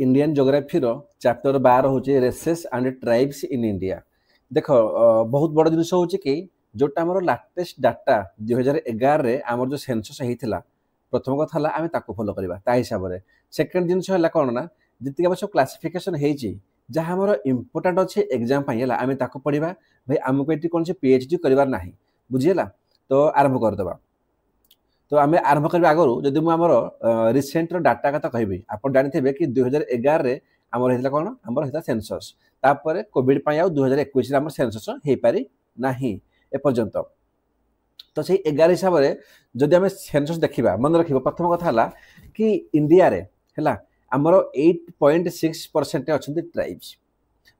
Indian geography रो chapter 12 होचे races and tribes in India. देखो बहुत बड़ जिनिस होचे कि जोटा हमर लेटेस्ट डाटा 2011 रे हमर जो सेंसस हेतिला प्रथम कथा हला आमे ताको फॉलो करबा ता हिसाब रे। सेकंड जिनिस हला कोन ना जति अब सब क्लासिफिकेशन हेची जहा हमर इंपोर्टेंट अछि एग्जाम पई हला आमे ताको पढिबा भाई हमको एटी कोन से पीएचडी करबार नाही बुझियला। तो आरंभ कर देबा। तो आमे आरंभ करबा आगरु जदि मु हमर रिसेंट रो डाटा कथा कहबी आपण जानिथिबे कि 2011 रे हमर हेतला कोन हमर हेता सेंसस तापर कोविड पई आ 2021 रे हमर सेंसस हे पारी नाही ए पर्यंत। तो से 11 हिसाब रे जदि हमें सेंसस देखिबा मन रखिबा प्रथम कथा हला कि इंडिया रे हला हमर 8.6% अछंती ट्राइब्स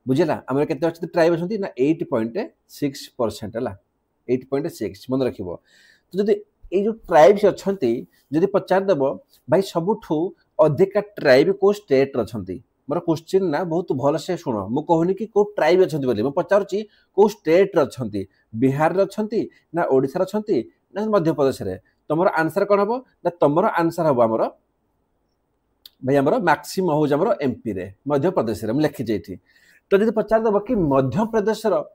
बुझिला। हमर केते अछंती ट्राइब अछंती ना 8.6% हला 8.6 मन रखिबो। तो जदि ए जो ट्राइब्स अछंती जदि पचार देबो भाई सबुठू अधिक ट्राइब को स्टेट अछंती मोर क्वेश्चन ना बहुत भल से सुनो मु कहूनी कि को ट्राइब अछंती बोली मु पचारुची को स्टेट अछंती बिहार रे अछंती ना ओडिसा रे अछंती ना मध्य प्रदेश रे। तमरो आंसर कोन हबो ना तमरो आंसर हबो हमरो भाई हमरो मैक्सिमम हो हमरो एमपी रे मध्य प्रदेश रे हम लिखि जेठी। तो जदि पचार देबो कि मध्य प्रदेश रो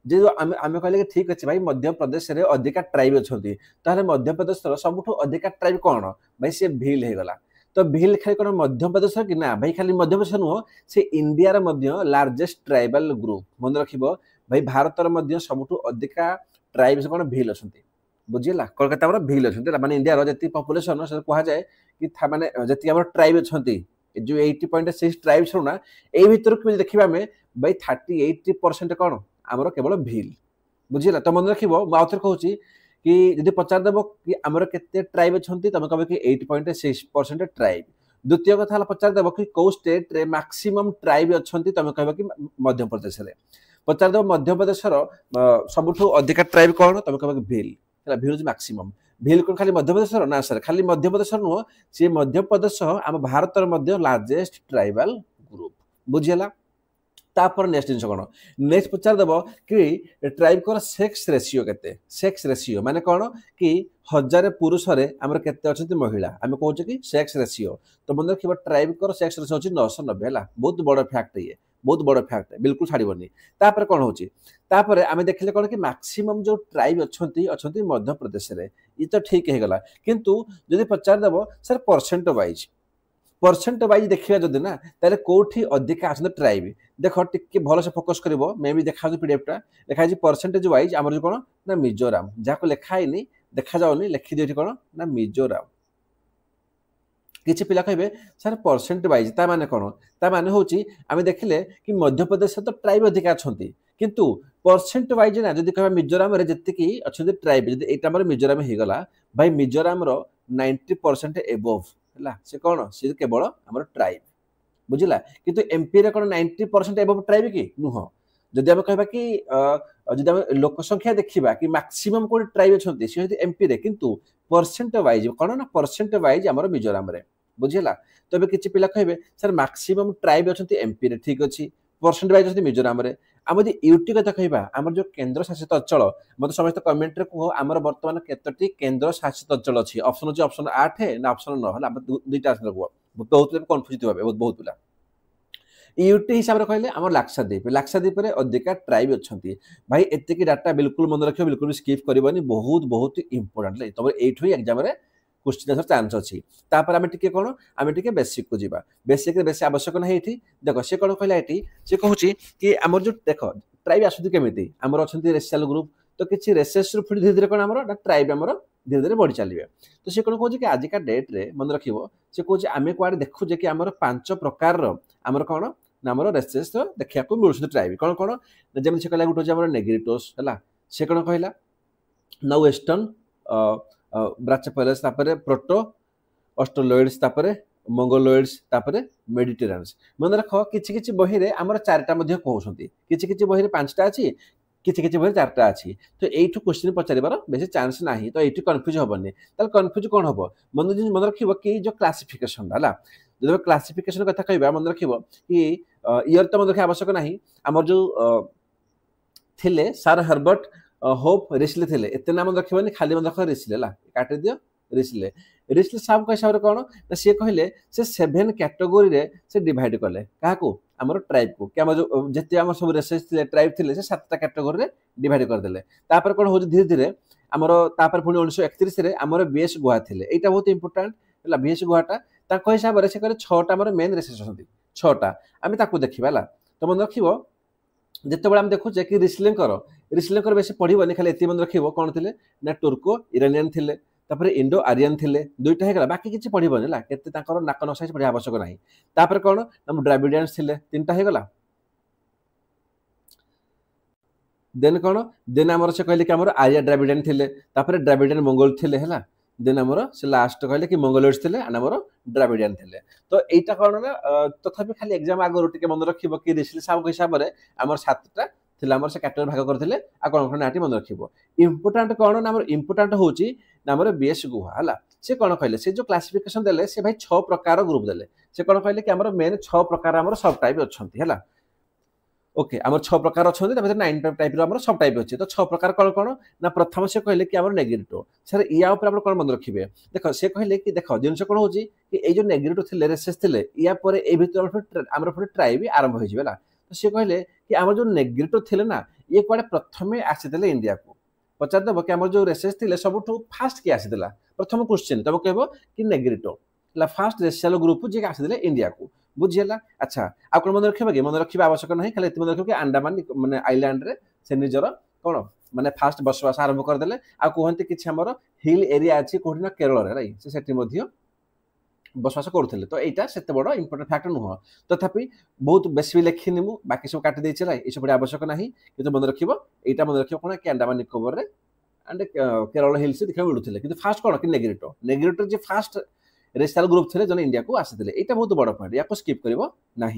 जे जो आमे कहले कि ठीक अछि भाई मध्य प्रदेश रे अधिक ट्राइब अछंती ताले मध्य प्रदेश रो सबुठू अधिक ट्राइब कोन भाई से भील हे गला। तो भील खाली कोन मध्य प्रदेश कि ना भाई खाली मध्य प्रदेश नुह से इंडिया रे मध्य लार्जेस्ट ट्राइबल ग्रुप मन रखिबो भाई भारत रे मध्य सबुठू अधिक ट्राइब्स कोन भील अछंती बुझिला। कोलकाता रो भील अछंती माने इंडिया रो जति पॉपुलेशन से कहा जाय कि माने जति हमर ट्राइब अछंती जो 80.6 ट्राइब्स रो ना ए भीतर कि देखिबा में भाई 38% कोन हमरो केवल भील बुझिला। तो मन रखिबो म आउथर कहूची कि यदि पचार देबो कि हमरो केते ट्राइब अछंती तमे कहबे कि 8.6% ट्राइब। द्वितीय कथा हला पचार देबो कि को स्टेट रे मैक्सिमम ट्राइब अछंती तमे कहबे कि मध्य प्रदेश रे। पचार देबो मध्य प्रदेश रो सबुठू अधिक ट्राइब कोन तमे कहबे कि भील हला भील इज मैक्सिमम। भील कोन खाली मध्य प्रदेश रो ना सर खाली मध्य प्रदेश नो से मध्य प्रदेश हम भारत रो मध्य लार्जेस्ट ट्राइबल ग्रुप बुझिला। तापर नेक्स्ट जिनिस कोन नेक्स्ट पचार देबो कि ट्राइब को सेक्स रेशियो केते सेक्स रेशियो माने कोन कि 1000 पुरुष रे हमर केते अछंती महिला हम कहू कि सेक्स रेशियो। तो मन रखिबो ट्राइब को सेक्स रेशियो अछि 990 हला बहुत बड़ फैक्ट ये बहुत बड़ फैक्ट बिल्कुल छाड़ीबनी। तापर कोन होची तापर आमे देखले कोन कि मैक्सिमम जो ट्राइब अछंती अछंती मध्य प्रदेश रे ई तो ठीक हे गला। किंतु जदि पचार देबो सर परसेंट वाइज देखिया जदि ना ताले कोठी अधिक आछन ट्राइब देखो टिके भलो से फोकस करबो मे भी देखा पीडीएफ टा देखा जी परसेंटेज वाइज हमर जो कोन ना मिजोराम जाको लेखा हैनी देखा जाउनी लिखि देठी कोन ना मिजोराम। किछि पिला कहबे सर परसेंट वाइज ता माने कोन ता माने होची आमे देखिले कि मध्य प्रदेश तो ट्राइब अधिक अछंती किंतु परसेंट वाइज ना जदि कहबा मिजोराम रे जति की अछंती ट्राइब जदि एटा हमर मिजोराम हे गला भाई मिजोराम रो 90% एबोव हला से कोन से केवल हमर ट्राइब बुझिला। किंतु एमपी रे कोन 90% एबोव ट्राइब की नुह। जदि हम कहबा कि जदि हम लोक संख्या देखिबा कि मैक्सिमम कोन ट्राइब अछंती से एमपी रे किंतु परसेंट वाइज कोन ना परसेंट वाइज हमर मिजोराम रे बुझिला। तो बे किछि पिला कहबे सर मैक्सिमम ट्राइब अछंती एमपी रे ठीक अछि परसेंट वाइज अछंती मिजोराम रे। हम यदि यूटी कथा कहबा हमर जो केंद्र शासित अंचल मते समस्त कमेंट रे कहो हमर वर्तमान केतटी केंद्र शासित अंचल अछि ऑप्शन अछि ऑप्शन 8 ना ऑप्शन 9 हला दुईटा आंसर कहो बहुत कंफ्यूज होबे बहुत बुला। यूटी हिसाब रे कहले हमर लाक्षाद्वीप रे अधिक ट्राइब अछंती भाई एते की डाटा बिल्कुल मन रखियो बिल्कुल भी स्किप करबनी बहुत इंपोर्टेंट ले तब एठो एग्जाम रे क्वेश्चन आंसर चांस अछि। तापर आमे टिके कोन आमे टिके बेसिक को जीवा बेसिक रे बेसी आवश्यक नै एठी देखो से कोन कहला एठी से कहूची कि हमर जो देखो ट्राइब आसुदी केमिति हमर अछंती रेशियल ग्रुप तो किछि रेसेस रो फिर धीरे धीरे कोन हमर ट्राइब हमर धीरे धीरे बढ़ी चलिबे। तो से कोन कहूची कि आज का डेट रे मन रखिबो से कहूची आमे कोआडे देखु जे कि हमर 5 प्रकार रो हमर कोन ना हमर रेसेस देखिया को मिलुछ ट्राइब कोन जेम से कहला गुटो जे हमर नेग्रिटोस हला से कोन कहला ना वेस्टर्न ब्राचापेलस तापरे प्रोटो ऑस्ट्रोलॉइड्स तापरे मंगोलॉइड्स तापरे मेडिटेरियंस मन रखो किछि किछि बही रे हमर चारटा मध्ये कहउछंती किछि किछि बही रे पांचटा अछि किछि किछि बही चारटा अछि। तो एठु क्वेश्चन पचारिबार बेसी चांस नाही तो एठु कंफ्यूज होबनी ताल कंफ्यूज कोन होबो मन रखिबो कि जो क्लासिफिकेशन हला जब क्लासिफिकेशन कथा कहबा मन रखिबो कि ईयर तो मन रखा आवश्यक नाही हमर जो थिले सर हर्बर्ट होप रिस्ले थिले एते नाम रखिबनी खाली मन रख रिस्ले ला काटि दियो रिस्ले रिस्ले साहब हिसाब से कौन ना सी कहले से 7 कैटेगोरी रे से डिवाइड कले क्या आमर ट्राइब को कि आम जो जिते आम सब रेसेस थे ट्राइब थे से 7टा कैटेगोरी रे डिवाइड करदे तापर कौन हो धीरे धीरे आमर तापर पुणी 1931 रे आमर बीएस गुहा थे यहाँ बहुत इंपोर्टाट है बीएस गुहाटा हिसाब से कहले 6टा आमर मेन रेसेस अच्छा 6टा आम देखा है तो मन रख जिते आम देखुचे कि रिस्लेंकर बेस पढ़ोनी खाली ये मन रख कौन थे ना टुर्को इरानियन थे तापर इंडो आरियन थे दुईटा होगा बाकी किसी पढ़ोनी है केते नाक नक्शा पढ़ा आवश्यक ना तापर कौन ना द्राविडियंस थे 3टा होगा देन कौन देन आमर से कहले कि आमर आर्या द्राविडियन थे तापर द्राविडियन मंगोल थे है देन आमर से लास्ट कहले कि मंगोलोइड्स थे आमर द्राविडियन थे तो यहाँ कौन ना तथापि खाली एग्जाम आगुरी टे मन रख कि रिस्ले साहब हिसाब से आमर 7टा आमर से कैटेगोरी भाग करते कौन कौन नाटी मन रख इंपोर्टाट कौन ना इंपोर्टाट हूँ आमर बीएस गुहा है से कौन कहले से जो क्लासिफिकेशन देले से भाई 6 प्रकार ग्रुप देले से कौन कहले कि आमर मेन 6 प्रकार आमर सब टाइप अच्छा है ओके आमर 6 प्रकार अच्छा 9 टाइप आमर सब टाइप अच्छे तो 6 प्रकार कौन कौन ना प्रथम से कहले कि आमर नेग्रेटो सर या ऊपर कौन मन रखिए देख से कहले कि देख जिनस कौन होची कि ए जो नेग्रेटो थे रेसेस थे या पर ए भीतर आमर फिर ट्राइब आरंभ हो है तो सी कहले कि आमर जो नेग्रेटो थे ना ये कड़े प्रथमे आसीते इंडिया को पचारदेव कि आमर जो रेसेस थे सब फास्ट किए आसीला प्रथम क्वेश्चन तुम कह कि नेग्रेटो फास्ट रेसियल ग्रुप जी आसीते इंडिया को बुझीगला अच्छा आ कौन मन रखा कि मन रखा आवश्यक ना खाली मन रख कि अंडमान माने आइलैंड रे से निजर कौन माने फास्ट बसवास आरंभ करदे आ कहते कि आमर हिल एरिया अच्छी कौटी ना केरल राइट से बसवास करुले तो यहाँ से बड़ इंपोर्टेंट फैक्टर नुह तथापि बहुत बेस भी लिखिनी मु बाकी सब काटी देछि ये सब आवश्यक ना कि मन रख यहाँ मन रख कौन कि अंडमान निकोबर रे एंड केरल हिल्स देखा मिलूले कि फास्ट कौन कि नेग्रेटो नेग्रेटो जो फास्ट रेसियल ग्रुप थे जो इंडिया को आसी यहाँ बहुत बड़ पॉइंट या स्किप करना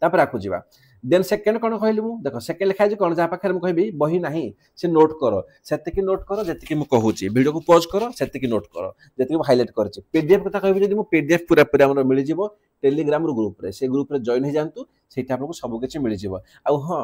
तापर आपको जावा देन सेकेंड कौन कहली मुझे देख सेकेंड लिखाई कौन जहाँ पाखे मुझे कहबी बही ना से नोट कर से नोट कर जी मुझे कहूँ वीडियो को पॉज कर से नोट कर जी हाइलाइट कर पीडीएफ कथा कह मुझे पीडीएफ पूरा पूरा मिल जाव टेलीग्राम ग्रुप रे से ग्रुप रे जॉइन हो जातु से आपको सबकि मिल जाव आ हाँ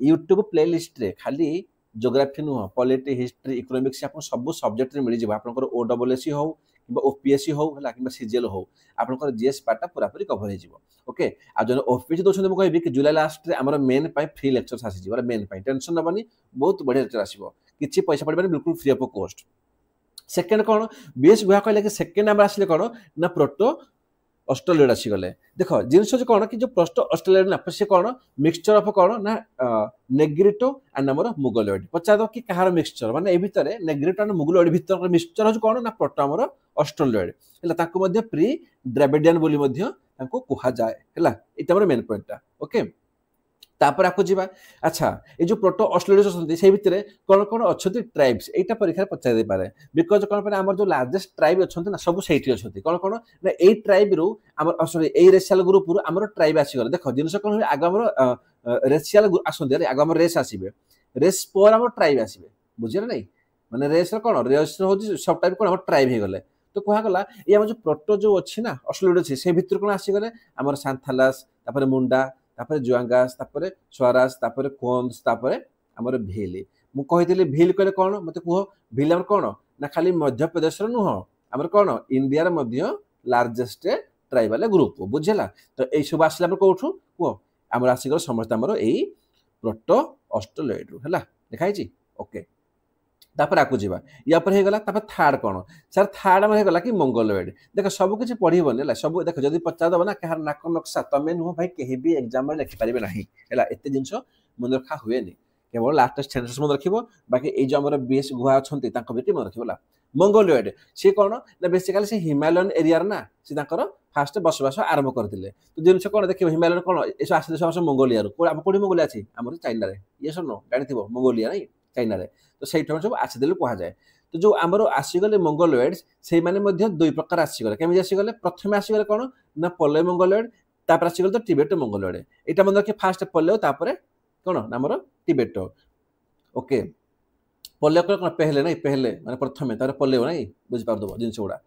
यूट्यूब प्ले लिस्ट रे खाली जोग्राफी नुह पॉलिटी हिस्ट्री इकोनॉमिक्स आपको सब सब्जेक्ट रे मिल जाव आपनकर ओडब्ल्यूएससी हो कि ओपीएससी हो कि सीजीएल हो आपनकर जीएस पार्टा पूरा पूरी कवर हो ओके आ जो ओपीएससी दौरान मुझे कहबी कि जुलाई लास्ट रे आमर मेन फ्री लेक्चर्स आसी मेन टेंशन नबनी बहुत बढ़िया लेक्चर आसो किसी पैसा पड़े बिल्कुल फ्री ऑफ कॉस्ट सेकेंड कौन बीएस गुहा कहले कि सेकेंड आम आसिले कौन ना प्रोटो ऑस्ट्रेलिया आसीगले देख जिनस कौन कि जो प्रोटो ऑस्ट्रेलिया ना से कौन मिक्सचर ऑफ कौन ना नेग्रेटो एंड आमर मुगलोइड पचार कि कहार मिक्सचर माने ए भितर नेग्रेटो एंड मुगलोइड भितर मिक्सचर हो कौन ना प्रोटो आमर ऑस्ट्रेलियोइड है ताको मध्य प्री द्राविडियन बोली मध्य ताको कहा जाए है ये आमर मेन पॉइंटा ओके तापर आपको जीवा अच्छा ये जो प्रोटो ऑस्ट्रेलिया अच्छे से भितर कौन कौन अच्छा ट्राइब्स यहाँ परीक्षा पचार दे पारे बिकज कौन आम जो लार्जेस्ट ट्राइब अच्छा ना सब से अच्छे कौन कौन ना यही ट्राइब रु सॉरी यही रेसियल ग्रुप रु आम ट्राइब आसीगले देख जिन कौन आग आम रेसियल आसते आग आम रेस आसवे रेस पर आम ट्राइब आसवे बुझे ना माने रेस कौन रेस हूँ सब टाइप कौन ट्राइब हो गले तो कहगला ये आम जो प्रोटो जो अच्छी ना ऑस्ट्रेलिया अच्छे से भितर कौन आसीगले आम सांथालास तापर मुंडा तापर जुआंगास तापर स्वराज तापर कोन्स तापर आमर भील मु कही भील कहले कौन मत कह भील आम कौन ना खाली मध्य प्रदेश नुह आमर कौन इंडिया मध्य लार्जेस्ट ट्राइबल ग्रुप बुझेगा तो यही सब आसला कौटू कह आमर आसीगल समस्त आमर यही प्रोटो ऑस्ट्रेलियोइड है लिखाई ओके तापर आकु जीवा या पर हेगला तापर थर्ड कौन सर थर्ड आम हेगला कि मंगलोइड देख सब किसी पढ़ोनी सब देख जब पचार दब ना कहार नाक नक्शा तुम नुह भाई कहीं भी एग्जाम लिखिपारे ना है एत जिन मन रखा हुए केवल लाटेस्ट सेंसस मन रख बाकी ये जो आम बीएस गुहा अच्छा मन रखा मंगलोइड सी कौन ना बेसिकाली से हिमालयन एरिया ना सी फास्ट बसवास आरंभ करते तो जिन कौन देखिए हिमालयन कौन ये आस मंगोलिया कौटी मंगोलिया अच्छी आम चाइना ये सब न जानी मंगोलिया ना चाइना तो सही सब आसीदे कहुए तो जो आमर आसीगले मंगलोइड्स से दुई प्रकार आसीगले केमी आसीगले प्रथम आसीगले कौन ना पल्लव मंगलोइड तापर आसीगले तो टिबेटो मंगलोइड यहाँ मन रखिए फास्ट पल्लव तापर कौन आमर टिबेटो ओके पल्लव कौन पहले ना पहले माने प्रथमे तार पल्लव ना बुझीपार जिनस गुड़ा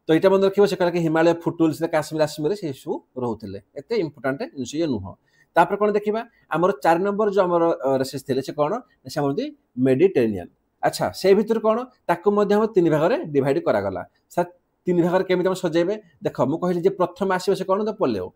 तो यहाँ मन रखिए से कहला कि हिमालय फुटुल्स काश्मीर आश्मीर से सब रोते एत इंपोर्टाट जिनस ये नुह तापर कौन देखा आमर 4 नंबर जो आम रेसेस थे से कौन से मेडिटेरेनियन अच्छा से भितर कौन ताकू मध्य हम तीन भाग में डिवाइड करागला सर तीन भाग केमी हम सजेबे देख मुझे कहली प्रथम आसो से कौन द पोलियो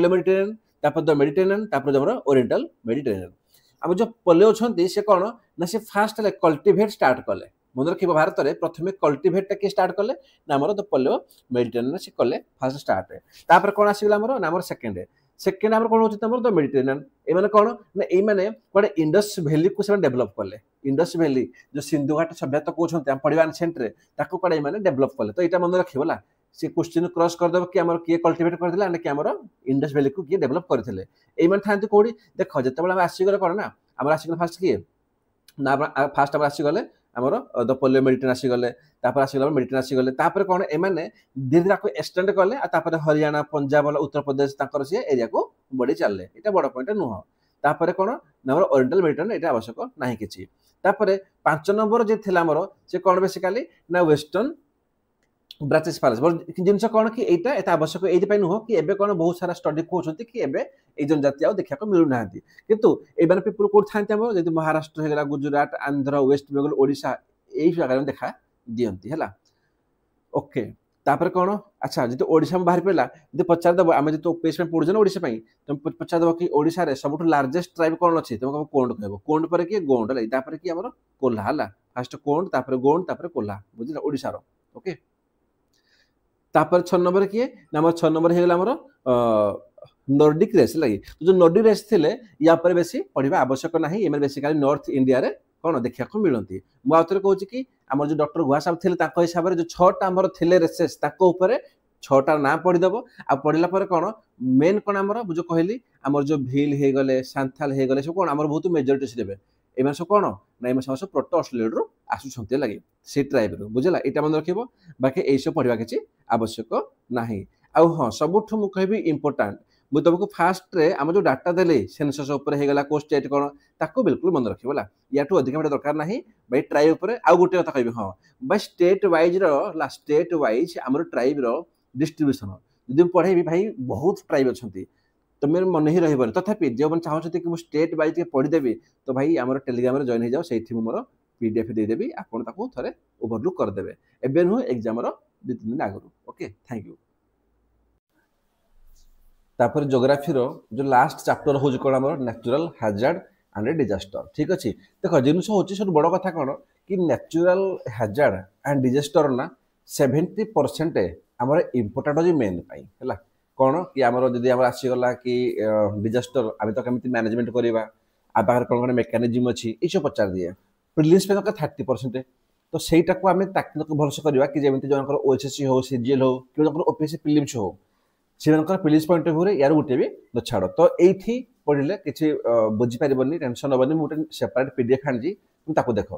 मेडिटेरियन तापर द मेडिटेरियन तापर जमर ओरिएंटल मेडिटेरियन आम जो पोलियो अच्छे से कौन ना से फास्ट कल्टिवेट स्टार्ट कले मन रख भारत में प्रथम कल्टिवेट किए स्टार्ट कले ना आमर द पोलियो मेडिटेरियन से कले फास्ट स्टार्ट तापर कौन आसगला ना आमर सेकेंड आम कौन हो द मेडिटेरियन ये कौन ना ये कौन इंडस वैली को डेभलप कले इंडस वैली जो सिंधु घाट सभ्यता कहते पढ़ा सेंटर कौन ये डेभलप कले तो यहाँ मन रखा सी क्वेश्चन क्रॉस करदेव कि आम किए कल्टिवेट करते ना कि आम इंडस वैली को किए डेभलप करते ये था कौटी देख जिते आसीगले कौन ना आम आसगले फास्ट किए ना फास्ट आम आसीगले आमर द पोलियो मेडिटेरियन आसीगले आसगला मेडिटेरियन आसीगले कौन एमाने धीरे धीरे एक्सटेंड कले हरियाणा पंजाब उत्तर प्रदेश सी एरिया को बढ़ी चलले ये बड़ पॉइंट नुह तापर कौन ना ओरिएंटल मेडिटेरियन ये आवश्यक ना कि 5 नंबर जे थिला आमर से कौन बेसिकली ना वेस्टर्न ब्राचियोसेफालस जिनस कौन कि यहाँ एत आवश्यक ये नुह कि एबे कौन बहुत सारा स्टडी कहते कि एबे ये जनजाति आउ देखा मिलूना किंतु एबार पीपुल कौन था जब महाराष्ट्र होगा गुजरात आंध्र वेस्ट बेंगल ओडिशा यही जगह में देखा दियंती है ओके तापर कौन अच्छा जो ओडिशा में बाहर पड़ा जो पचारदेव आम जो ओपीएस में पढ़ुचे ना ओडिशा तुम पचारदेव कि ओडिशा रे सबुठ लार्जेस्ट ट्राइब कौन अच्छी तुम कोंड कह कोंड पर किए गोंड है कि आम कोल्हा है फास्ट कोंड तापर गोंड तापर कोल्हा बुझे ओडिशार ओके तापर 6 नंबर किए ना आम 6 नंबर होगा आमर नॉर्डिक रेस लगी तो जो नॉर्डिक रेस थे या बेसी पढ़ा आवश्यक ना ये बेसिकली नॉर्थ इंडिया रे कौन देखा मिलती मुझे कहूँ कि आम जो डॉक्टर गुहा साहब थे हिसाब से जो 6टा आमर थे रेसेस 6टा ना पढ़ीदेव आ पढ़ला कौन मेन कौन आमर जो कहली आमर जो भील हो गले सांथाल हो गले सब कौन आमर बहुत मेजोरिटी से देवे ये सब कौन ना ये सब प्रोटो ऑस्ट्रेलिया रू आसुंच लगे से ट्राइब रू बुझला यहाँ मन रख बाकी यही सब पढ़ा किसी आवश्यक ना आउ हाँ सबुठ मुझे कह इम्पोर्टाट मुझे तुमको फास्ट रे आम जो डाटा देली सेंसस होगा को स्टेट कौन ताको बिल्कुल मन रखा या अधिक दरकार ना भाई ट्राइब पर आउ गोटे कथा कह हाँ भाई स्टेट वाइज आम ट्राइब डिस्ट्रीब्यूशन जब पढ़ेबी भाई बहुत ट्राइब अच्छा तो मेरे मन ही रही तथापि जो मैंने चाहते कि मुझे स्टेट वाइज पढ़ीदेवी तो भाई आम टेलीग्राम में जॉइन हो जाओ से मोर पीडीएफ देदेवी आपको थे ओवरलुक करदे एवं नुह एग्जाम 2-3 दिन आगु ओके थैंक यू तापर जोग्राफी जो लास्ट चैप्टर हूँ कौन आम नेचुरल हैजार्ड एंड डिजास्टर ठीक अच्छे देख जिनस हूँ सब बड़ कथा कौन कि नेचुरल हैजार्ड एंड डिजास्टर ना 70% आम इम्पोर्टाट हो मेन है कौन कि आमर जदि आसीगला कि डिजास्टर आम तो कमी मैनेजमेंट करवा आ पाखे कौन कौन मेकानिजम अच्छी ये सब पचार दिए प्रिलिम्स 30% तो सहीटा को आम भरोसा करवा कि जमी जनकर ओएसएससी हो सीजीएल हो कि ओपीएससी प्रिलिम्स हो से प्रिलिम्स पॉइंट ऑफ व्यू यार गोटे भी छाड़ तो ये पढ़ले किसी बुझीपार टेंशन हेनी मुझे सेपरेट पीडीएफ आनी देख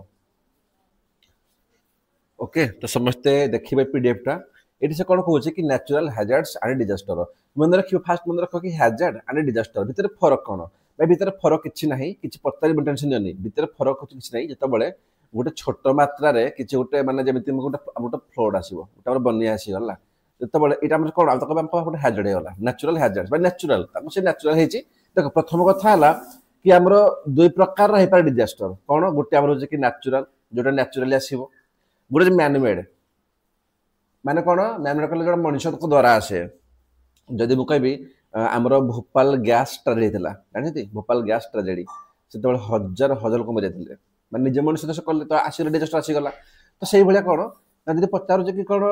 ओके तो समस्ते देखिए पीडीएफटा ये से कौन कहे कि नेचुरल हैजार्ड्स एंड डिजास्टर मन रखिए फास्ट मन रख कि हैजार्ड एंड डिजास्टर भितर फरक कौन भाई भितर फरक किसी ना कि पचार टेंशन नहीं भितर फरक किसी ना जिते गोटे छोट मात्रा किसी गोटे मानने जमी गोटे फ्लड आसो गोटे बनिया आसीगला जिते यहाँ कौन गोटे हैजार्ड होगा नेचुरल हैजार्ड नेचुरल से नेचुरल होती देख प्रथम कथा है कि आमर 2 प्रकार हो पाए डिजास्टर कौन गोटे आम कि नेचुरल जोटा नेचुराली आसो गोटे मैनमेड माने कौन मैनमेड कले जो मनुष्य द्वारा आसे जदि मुझे कहबी आमर भोपाल गैस ट्रेजेडी जानते भोपाल गैस ट्रेजेडी से हजार हजार लोग मजाते मैं निजे मनुष्य से कले तो आसगला डिजास्टर आसीगला तो से भाया कौन ना पचारे कि कौन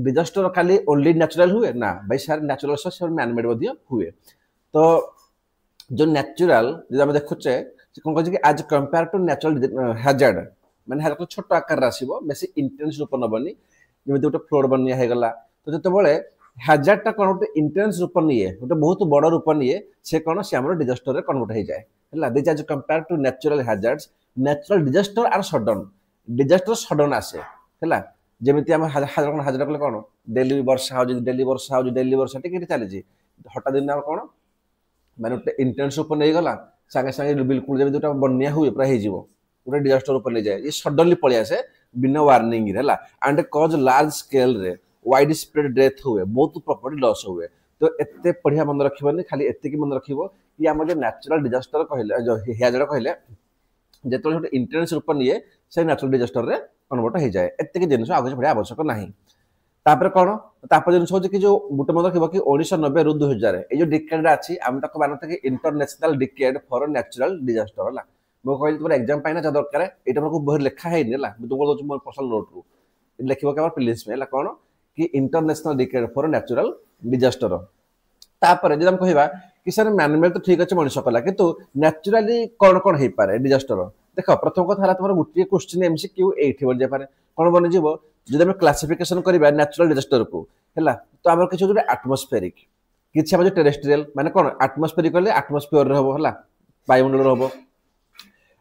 डिजास्टर खाली ओनली नेचुरल हुए ना भाई सारे नेचुरल मैनमेड हुए तो जो नेचुरल जो आम देखुचे कौन कहे कि आज कंपेयर टू नेचुरल हैजार्ड मैंने हैजार्ड छोट आकार आसो बेसी इंटेंस रूप नबनी जमी गोटे फ्लड बनिया होगा तो जो हैजार्डटा कौन गोटे इंटेंस रूप निए गोटे बहुत बड़ रूप निए से कौन से आम डिजास्टर कन्वर्ट हो जाए है this as compared to natural hazards natural disaster are sudden disaster sudden आसे है जमी आम हाजर कले कौन डेली वर्षा हो डेली वर्षा टी चली हठात दिन कौन मैंने गोटे इंटेंस रूप नहीं गला सागे सागे बिल्कुल जमी गोटे बनिया हुए पूरा हो गोटे डिजास्टर रूप नहीं जाए ये सडनली पलि आसे बिना वार्निंग है एंड कज लार्ज स्केल रे वाइड स्प्रेड डेथ हुए बहुत प्रॉपर्टी लॉस हुए तो एते बढ़िया मन रखिबनी खाली एते की मन रखिबो कि आम जो नेचुरल डिजास्टर कहले जो हैजार्ड कहले जेतो छोटे इंटेंस रूप निए से नेचुरल डिजास्टर रे कन्वर्ट हो जाए एतिक जिनिस आगे पढ़िया आवश्यक नहीं तापर कौन तापर जिनिस हो कि जो गोटे मन रखिब कि 1990 रु 2000 ए जो डिकेड अछि हम ताको मानते कि international decade for natural disaster होला मो कहली तुम एग्जाम पाइना जा दरकार एटा हमको बहुत लिखा है नेला मैं तुमको दो मोर पर्सनल नोट रू लिखिबो के प्लीज में कौन कि international decade for natural disaster तापर जब हम कहबा कि सर मैनुअल तो ठीक अच्छे मनुष्य कला किंतु नेचुरली कौन कौन हो पारे डिजास्टर देख प्रथम कथा तुम गोटे क्वेश्चन एमसीक्यू एठी बन जाय पारे कौन बन जीवो जदि हम क्लासिफिकेशन करबा नेचुरल डिजास्टर को हैला तो हमर किछ जो एटमॉस्फेरिक किछ हम जो टेरेस्ट्रियल माने कौन एटमॉस्फेरिक कहले एटमॉस्फेयर रहबो हैला वायुमंडल रहबो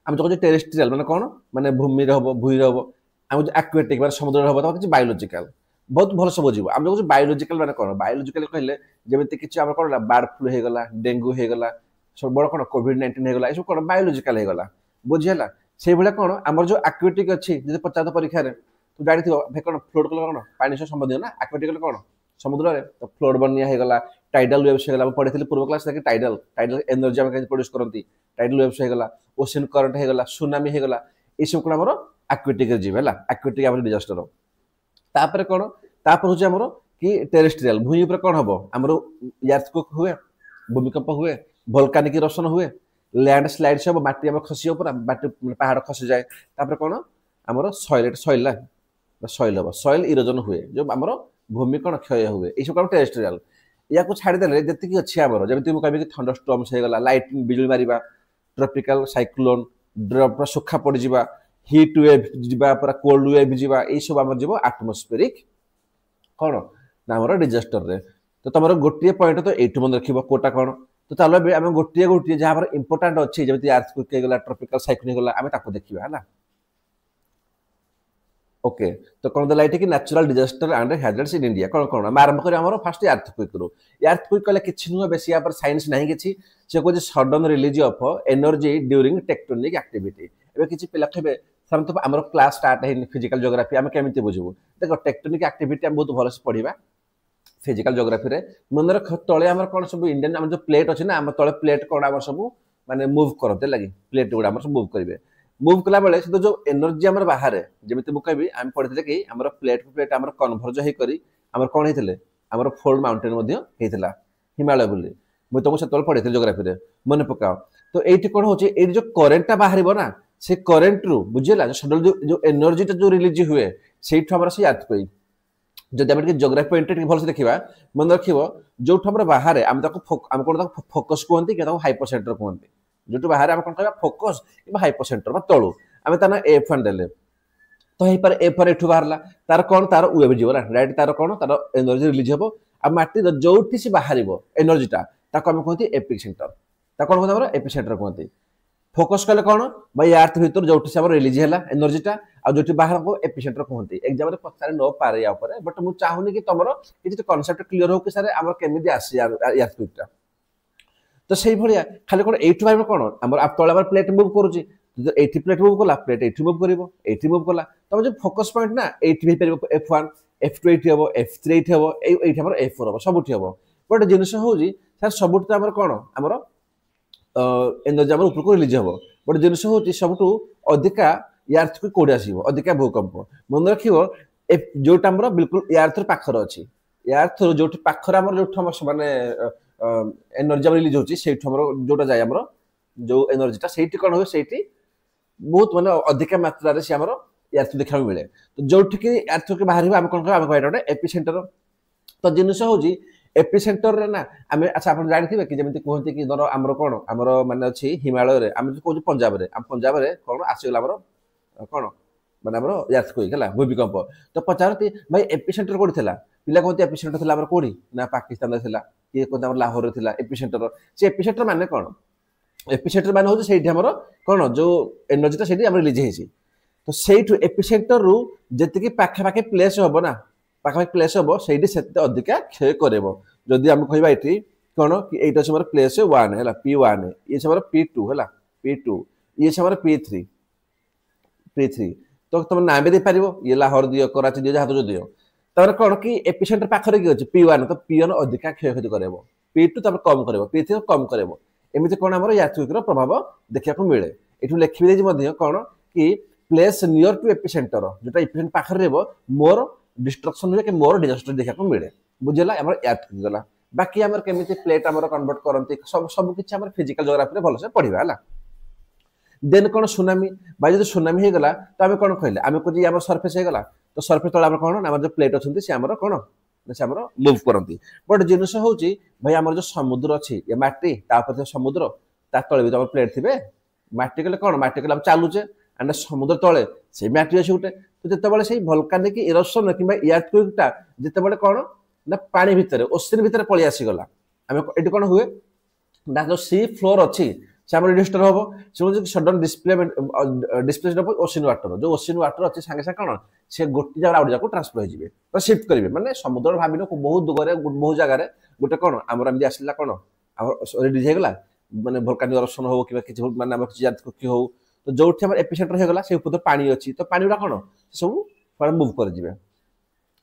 हम जो टेरेस्ट्रियल माने कौन माने भूमि रहबो भूमि रहबो हम जो एक्वेटिक माने समुद्र रहबो तो किछ बायोलॉजिकल बहुत भल सब बुझिबो हम जो बायोलॉजिकल माने कौन बायोलॉजिकल कहले जेमिति किछ हमर कौन बर्ड फ्लू हे गला डेंगू हे गला सब बड़ कौन कोविड-19 हे गला ए सब कौन बायोलॉजिकल हे गला बुझियला से भले कौन हमर जो एक्वेटिक अछि जे पचात परीक्षा रे तू जानि थिबो भे कौन फ्लोट कल कौन पानी से संबंधित ना एक्वेटिक कौन समुद्र रे तो फ्लोट बनिया हे गला टाइडल वेव्स हे गला पढिथिले पूर्व क्लास तक टाइडल एनर्जी हम प्रोड्यूस करंती टाइडल वेव्स हे गला ओशन करंट हे गला सुनामी हे गला ए सब कोन हमर एक्वेटिक रे जीव हला एक्वेटिक हमर डिजास्टर तापर कौन तापर हो हमर कि टेरेस्ट्रियल भूमि पर कौन हबो हमर अर्थक्वेक हुए भूमिकंप हुए वोल्केनिक इरप्शन हुए लैंड स्लाइड सब माटी हमर खसियो पर माटी पहाड़ खसि जाए तापर कौन हमर सॉइल हबो सॉइल इरोजन हुए जो हमर भूमि कौन क्षय हुए ए सब कौन टेरेस्ट्रियल या को छाड़ी देले जति कि अछि हमर जेमति मु कहबी कि थंडरस्टॉर्म्स हे गला लाइटनिंग बिजली मारिबा ट्रॉपिकल साइक्लोन ड्रॉप सुखा पड़ जिबा हीट वेव जिबा पर कोल्ड वेव जिबा ए सब हमर जीवो एटमॉस्फेरिक कौन ना हमर डिजास्टर रे तो तमरो गोटिए पॉइंट तो एठु मन रखिबो कोटा कौन तो चलो हम गोटिए जहाँ पर इंपोर्टेंट अच्छी जमी अर्थक्वेक हे गला ट्रॉपिकल साइक्लोन हे गला आमे ताको देखिबा हला ओके तो कौन दला कि natural disaster and hazards in India कौन कौन हम आरंभ करी हमर फर्स्ट अर्थक्वेक रो अर्थक्वेक कले किछि नुह बेसी या पर साइंस नहीं किछि से को sudden release of energy during tectonic activity एबे किछि पिला कहबे सर तो हमर क्लास स्टार्ट है फिजिकल ज्योग्राफी हम केमिति बुझबो देखो टेक्टोनिक एक्टिविटी हम बहुत भल से पढिबा फिजिकल ज्योग्राफी रे मन रख तळे हमर कोन सब इंडियन हम जो प्लेट अछि ना हम तळे प्लेट कोन हमर सब माने मूव करते लागि प्लेट गुडा हमर सब मूव करिवे मूव कला बेले से तो जो एनर्जी हमर बाहर जेमिति मु कहबी हम पढितले कि हमर प्लेट टू प्लेट हमर कन्वर्ज हे करी हमर कोन हेतिले हमर फोल्ड माउंटेन मध्ये हेतिला हिमालय बुली मु तुमको सेतल पढितले ज्योग्राफी रे मन पकाओ तो एठी कोन होचे ए जो करंट बाहरिबो ना से करंट रु बुझिला जो सडल जो एनर्जी जो रिलीज हुए सेठ हमर से अर्थक्वेक जदि हम ज्योग्राफी पॉइंट भल से देखा मन रखिबो जो हमर बाहर हम हम कोन फोकस कहते कि हाइपर सेंटर कहते जो बाहर हम कोन कहबा फोकस कि हाइपर सेंटर बा तळु हम तना एफ वन देले तो हे पर एफ वन एठु बाहरला तार कोन तार वेव जीवो राइट तार कोन तार एनर्जी रिलीज हेबो आ माटी जोठी से बाहरिबो एनर्जीटा ताको हम कहते एपिक सेंटर ता कोन कहते हमर एपी सेंटर कहते फोकस कले कौन भाई अर्थ भीतर जो रिलीज है एनर्जीटा आ जो बाहर को एपिसेंटर कहते एग्जाम रे पचारे न पारे या ऊपर बट मु चाहूनी कि तुमरो किछि कांसेप्ट क्लियर हो कि सर हमर केमिति आसी अर्थक्वेकटा तो सही भलिया खाली कोन एठी भाई कोन हमर आप तळे हमर प्लेट मूव करूची तो एठी प्लेट मूव कला प्लेट एठी मूव करिवो एठी मूव कला तब जो फोकस पॉइंट ना एठी भी परिवो F1 F2 एठी हबो F3 एठी हबो एठी हमर F4 हबो सबुठी हबो बट जिनिस होजी सर सबुठी हमर कोन हमर एनर्जी हमर ऊपर को रिलीज हबो बट जिनिस होची सबटू अधिका अर्थक्वेक कोड आसीबो अधिका भूकंप मन रखिबो जोटा हमर बिल्कुल अर्थ पाखर अछि अर्थ जोटी पाखर हमर जोठ हम माने एनर्जी रिलीज होची सेठी हमर जोटा जाय हमर जो एनर्जीटा सेठी कोन हो सेठी बहुत माने अधिका मात्रा रे से हमर अर्थ देखा मिले तो जोठी कि अर्थ के बाहर हम कोन हम कहबा एपिसेंटर तो जिनिस होची एपिसेंटर रे ना आमे अच्छा आपण जानि थिबे कि जेमिति कहंती कि दर हमर कोन हमर माने अछि हिमालय रे आमे कहू पंजाब रे हम पंजाब रे कोन आसीला हमर कोन माने हमर अर्थक्वेक हला भूकंप तो पचारती भाई एपिसेंटर कोडी थिला पिला कहंती एपिसेंटर थिला हमर कोडी ना पाकिस्तान रे थिला कि कहंती हमर लाहौर रे थिला एपिसेंटर से एपिसेंटर माने कोन एपिसेंटर माने हो सेठी हमर कोन जो एनर्जी ता सेठी हमर रिलीज हेसी तो सेठी एपिसेंटर रु जति कि पाखा पाखे प्लेस होबो ना पाखा पाखे प्लेस होबो सेठी सेते अधिका क्षय करेबो जदि हम कहबा एठी कोन कि एटा हमर प्लेस 1 हला P1 ये हमर P2 हला P2 ये हमर P3 तो तुम नाम भी दे पारिबो ये लाहौर दियो कराची दियो जहां तो दियो तर कोन कि एपिसेंटर पाखरे कि अछि P1 तो P1 अधिका क्षयक्षति करेबो P2 तब कम करेबो P3 कम करेबो एमिति कोन हमर अर्थक्वेक रो प्रभाव देखिया को मिले एठु लेखि देछि मध्ये कोन कि प्लेस नियर टू एपिसेंटर जोटा एपिसेंटर पाखर रहबो मोर डिस्ट्रक्शन हुए कि मोर डिजास्टर देखा को मिले बुझेला हमर एर्थक्वेक गला बाकी हमर केमिति प्लेट हमर कन्वर्ट करंती सब सब किछ हमर फिजिकल ज्योग्राफी रे भलो से पढिबा हला देन कोन सुनामी बा जदि सुनामी हे गला तो आमे कोन कहले आमे को हमर सरफेस हे गला तो सरफेस तळे हमर कोन हमर जो प्लेट अछंती से हमर कोन से हमर मूव करंती बट जिनस होउची भाई हमर जो समुद्र अछि या माटी ता पर समुद्र ता तळे भी हमर प्लेट थिबे माटी कले कोन माटी कले हम चालुचे एंड समुद्र तळे से माटी अछि उठे तो जते बळे से वोल्केनिक इरोशन किबा एर्थक्वेक ता जते बळे कोन ना पानी भितर ओशन भितर पळि आसी गला आमे एटी कोन हुए ना जो सी फ्लोर अछि से हमर डिस्टर्ब होबो से जो sudden displacement of ocean water जो ओशन वाटर अछि संगे संगे कोन से गोटी जगह आउट जाको ट्रांसफर हो जिवे तो शिफ्ट करिवे माने समुद्र भाबिनो बहुत दुगरे बहुत जगह रे गोटे कोन हमर हम आसिला कोन हमर रेडी हे गला माने वोल्केनिक इरोशन हो किबा किछ माने हमर किछ की हो तो जोठी हमर एपिसेंटर हे गला से ऊपर पानी अछि तो पानी उडा कोन सब पर मूव कर जिवे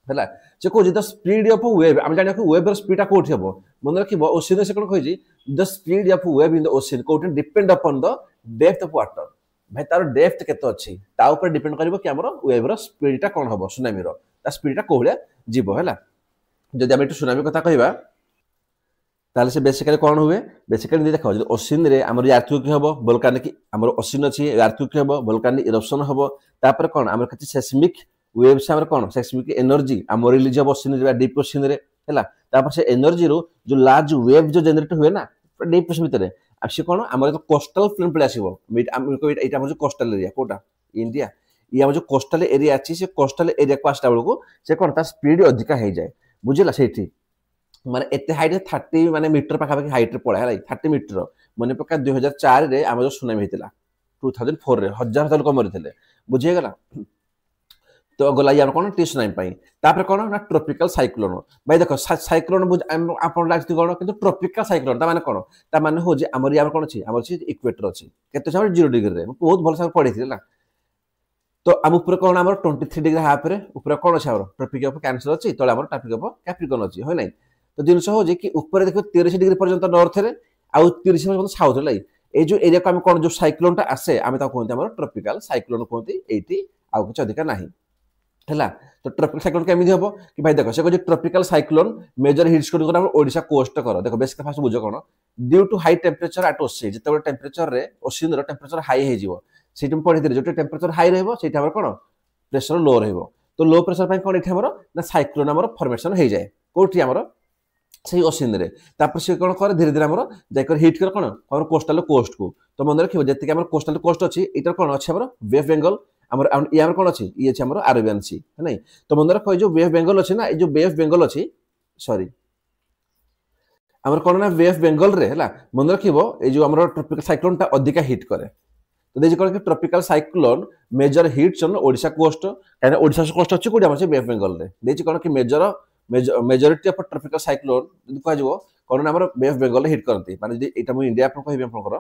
हला से को द स्पीड ऑफ वेव हम जानियो कि वेव र स्पीड आ कोठी हबो मन रखिबो ओशन से कोन कहि the speed of wave in the ocean कोट depend upon the depth of water भाई तार डेप्थ केतो अछि ता ऊपर डिपेंड करबो कि हमर वेव र स्पीड ता कोन हबो सुनामी रो ता स्पीड ता कोहले जीवो हला जदि हम एटु सुनामी कथा कहिबा ताले से बेसिकली कोन हुए बेसिकली देखो जे ओशन रे हमर एर्थक्वेक हबो वोल्केनिक हमर ओशन अछि एर्थक्वेक हबो वोल्केनिक इरोशन हबो तापर कोन हमर कति सेस्मिक वेव्स हमर कोन सेस्मिक एनर्जी हमर रिलीज हबो ओशन रे डीप ओशन रे हला तापर से एनर्जी रो जो लार्ज वेव जो जनरेट हुए ना डीप ओशन भीतर अब से कोन हमर जो कोस्टल प्लेन प्ले आसीबो हम को एटा हमर जो कोस्टल एरिया कोटा इंडिया ये हमर जो कोस्टल एरिया अछि से कोस्टल एरिया को आस्टा बेलको से कोन ता स्पीड अधिका हे जाय बुझिला सेठी माने एते हाइट 30 माने मीटर पाखा पाखी हाइट रे पळा हला 30 मीटर मने पका 2004 रे हमर जो सुनामी हेतिला 2004 रे हजार हजार लोक मरिथिले बुझे गला तो गला यार कोन टी सुनामी पई तापर कोन ना ट्रॉपिकल साइक्लोन भाई देखो साइक्लोन बुझ आपन लागति कोन किंतु ट्रॉपिकल साइक्लोन ता माने हो जे हमर यार कोन अछि हमर अछि इक्वेटर अछि केते समय 0 डिग्री रे बहुत भल से पढिथिला तो हम ऊपर कोन हमर 23 डिग्री हाफ रे ऊपर कोन अछि हमर ट्रॉपिक ऑफ कैंसर अछि तळे हमर ट्रॉपिक ऑफ कैप्रिकॉर्न अछि होय नै तो जिनस हो जे कि ऊपर देखो 30 डिग्री पर्यंत नॉर्थ रे आ 30 पर्यंत साउथ रे ए जो एरिया को हम कोन जो साइक्लोन ता आसे हम ता कोनते हमर ट्रॉपिकल साइक्लोन कोनते एटी आ कुछ अधिक नाही हला तो ट्रॉपिकल साइक्लोन केमिति हबो कि भाई देखो से को ट्रॉपिकल साइक्लोन मेजर हिट्स को हमर ओडिसा कोस्ट कर देखो बेसिक फास्ट बुझो कोन due to high temperature at ocean जते टेंपरेचर रे ओशन रो टेंपरेचर हाई हे जिवो सेटम पढि दे जो टेंपरेचर हाई रहबो सेटा हमर कोन प्रेशर लो रहबो तो लो प्रेशर पई कोन एठी हमर ना साइक्लोन हमर फॉर्मेशन हे जाय कोठी हमर सही ओशन रे तापर से कोन करे धीरे धीरे हमर जाय कर हिट कर कोन हमर कोस्टल कोस्ट को तो मन रखिबो जति हमर कोस्टल कोस्ट अछि एटा कोन अछि हमर वेव बेंगल हमर यार कोन अछि ई अछि हमर अरेबियन सी है नै तो मन रखो जो वेव बेंगल अछि ना ए जो वेव बेंगल अछि सॉरी हमर कोन ना वेव बेंगल रे हला मन रखिबो ए जो हमर ट्रॉपिकल साइक्लोन ता अधिका हिट करे तो देजी कोन कि tropical cyclone major hits on Odisha coast काने ओडिसा कोस्ट अछि कोडी हमर से वेव बेंगल रे देजी कोन कि मेजॉरिटी ऑफ ट्रॉपिकल साइक्लोन जदि कह जबो कोन हमर वेव बेंगल हिट करंती माने जे एटा मु इंडिया अपन कहबे अपन कर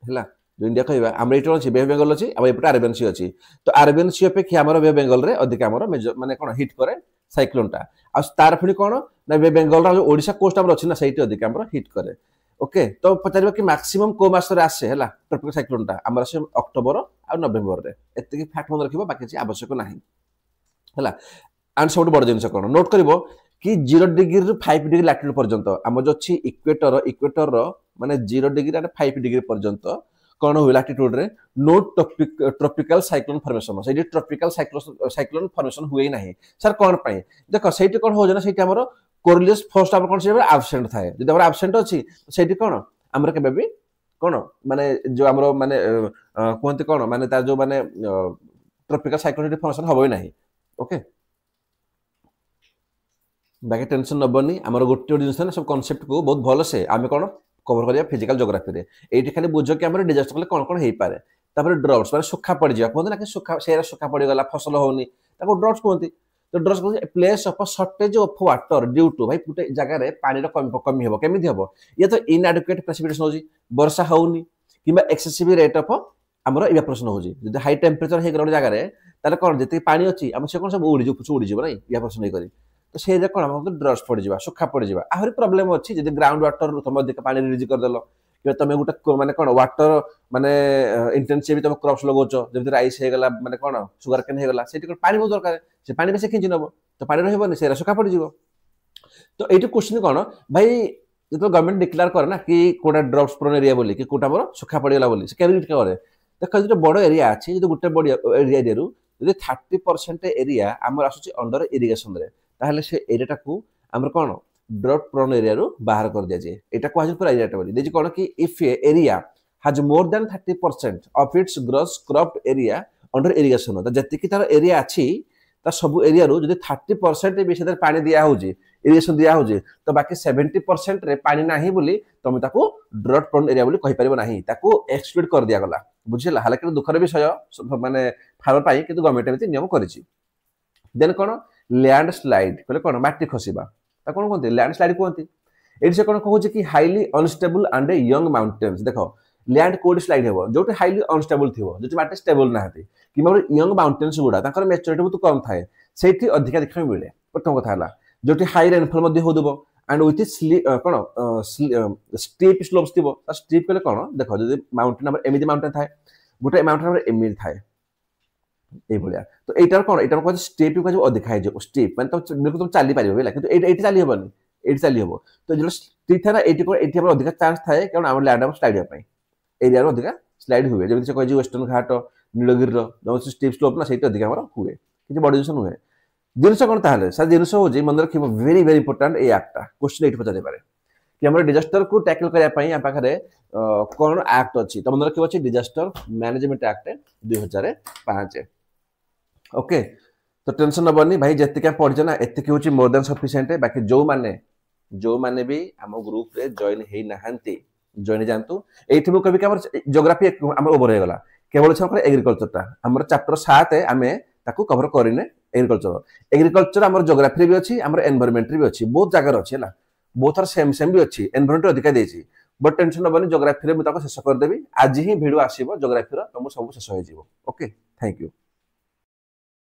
हला जो इंडिया कहबा हमर एटा अछि वेव बेंगल अछि अब एपटा अरेबियन सी अछि तो अरेबियन सी अपेक्षा हमर वेव बेंगल रे अधिक हमर माने कोन हिट करे साइक्लोन ता आ तार फुनी कोन ना वेव बेंगल रा ओडिसा कोस्ट हमर अछि ना सेठी अधिक हमर हिट करे ओके तो पचारबा कि मैक्सिमम को मास रे आसे हला ट्रॉपिकल साइक्लोन ता हमर से अक्टोबर आ नवंबर रे एते कि फैक्ट मन रखिबो बाकी छै आवश्यक नाही हला एंड सब बड़ जिनस कोन नोट करबो कि 0 डिग्री रु 5 डिग्री लैटिट्यूड पर्यंत हम जो अछि इक्वेटर रो माने 0 डिग्री एंड 5 डिग्री पर्यंत कोन हो लैटिट्यूड रे नो ट्रॉपिकल साइक्लोन फॉर्मेशन से ट्रॉपिकल साइक्लोन फॉर्मेशन हुए नाही सर कोन पई देखो सेठी कोन हो जना सेठी हमर कोरिलियस फर्स्ट हमर कोन से एब्सेंट थाए जदि हमर एब्सेंट अछि सेठी कोन हमर केबे भी कोन माने जो हमर माने कोनते कोन माने तार जो माने ट्रॉपिकल साइक्लोन फॉर्मेशन होबो नाही ओके बाकी टेंशन नबनी हमर गोटे जिनस ना सब कांसेप्ट को बहुत भलो से आमे कोन कवर करिया फिजिकल ज्योग्राफी रे एठी खाली बुझो कि हमर डिजास्टर कले कोन कोन हेई पारे तापर ड्रॉट्स माने सुखा पड़ जिया कोन ना कि सुखा पड़ गला फसल होनी ताको ड्रॉट्स कोनती तो ड्रॉट्स को place of shortage of water due to भाई पुटे जगह रे पानी रो कमी हेबो केमिति हेबो ये तो इनएडिक्वेट प्रेसिपिटेशन होजी वर्षा होनी किबा एक्सेसिव रेट ऑफ हमर इवापोरेशन होजी जदि हाई टेंपरेचर हे ग्राउंड जगह रे ताले कोन जति पानी अछि हम से कोन सब उड़ी जिवो नै इवापोरेशन नै करी तो से जे कोन हम ड्रॉट्स पड़ जिवा सुखा पड़ जिवा आहुरी प्रॉब्लम अछि जदि ग्राउंड वाटर तुम अधिक पानी रिलीज कर देलो कि तुम गोटे माने कोन वाटर माने इंटेंसिव तुम क्रॉप्स लगाउछ जेमति राइस हे गला माने कोन सुगर केन हे गला सेठी कोन पानी बहुत दरकार से पानी बेसे खिंची नबो तो पानी रहबोनी से सुखा पड़ जिवो तो एटु क्वेश्चन कोन भाई जो गवर्नमेंट डिक्लेयर करे ना कि कोटा ड्रॉप्स प्रोन एरिया बोली कि कोटा मोर सुखा पड़गला बोली से केबि करे देख जो बड़ एरिया अछि जो गोटे बड़ एरिया रु यदि 30% एरिया आमर आसुची अंडर इरिगेशन रे ताहले से एरिया को आमर कोन ड्रॉट प्रोन एरिया रु बाहर कर दिया जे एटा को आज पूरा एरिया बोली देजी कोन कि if area has more than 30% of its gross cropped area under irrigation तो जति कि तार एरिया अछि ता सब एरिया रु जदि 30% भी से पानी दिया होजी इरिगेशन दिया होजी तो बाकी 70% रे पानी नाही बोली तुम ताको ड्रॉट प्रोन एरिया बोली कहि परिबो नाही ताको एक्सक्लूड कर दिया गला बुझिला हालांकि दुखर विषय माने फार्मर पाई किंतु गवर्नमेंट एमति नियम करिछि देन कोन लैंड स्लाइड कहले कोन माटी खसिबा ता कोन कोनते लैंड स्लाइड कोनती एडी से कोन कहूछि कि highly unstable and young mountains देखो लैंड कोड स्लाइड हेबो जोटे हाईली अनस्टेबल थिबो जोटे माटी स्टेबल नाहती कि मोर यंग माउंटेन्स गुडा ताकर मैच्योरिटी बहुत कम थाए सेठी अधिक देखै मिले प्रथम कथा हला जोटे हाई रेनफॉल मध्ये होदबो एंड विथ कोन स्टीप स्लोप्स थिबो स्टीप कहले कोन देखो जदि माउंटेन नंबर एमिति माउंटेन थाए गोटे माउंटेन नंबर एमिति थाए ए भलिया तो एटार कोन एटार को स्टेप को जो अधिक है जो स्टेप माने तुम चली पारिबो बेला किंतु एटी चली हेबनी एटी चली हेबो तो जो स्टीप था ना एटी को एटी पर अधिक चांस थाए कारण हम लैंड ऑफ स्लाइड पई एरिया रो अधिक स्लाइड हुए जेमि से कहि वेस्टर्न घाट नीलगिरी रो जो स्टीप स्लोप ना सेठी अधिक हमर हुए कि बड़ी जिंस हुए जिनस कोन ताहले सा जिनस हो जे मन रखिबो वेरी वेरी इंपोर्टेंट ए एक्टा क्वेश्चन एट पचा दे पारे कि हमर डिजास्टर को टैकल करिया पई आ पाखरे कोन एक्ट अछि त मन रखिबो अछि डिजास्टर मैनेजमेंट एक्ट 2005 ओके तो टेंशन नबनी भाई जति का पढि ना एति कि होछि मोर देन सफिशिएंट बाकी जो माने भी हम ग्रुप रे जॉइन हेई नाहंती जॉइन जानतु एथि कभी कि हमर ज्योग्राफी हमर ओवर हे गला केवल छ एग्रीकल्चर ता हमर चैप्टर 7 हमें ताकू कवर करिने एग्रीकल्चर हमर ज्योग्राफी भी अछि हमर एनवायरनमेंट भी अछि बहुत जगह अछि ना बहुत आर सेम भी अछि एनवायरनमेंट अधिक देछि बट टेंशन नबनी ज्योग्राफी रे मु ताको शेष कर देबी आज ही वीडियो आसीबो ज्योग्राफी रो तुम सब शेष हो जिवो ओके थैंक यू।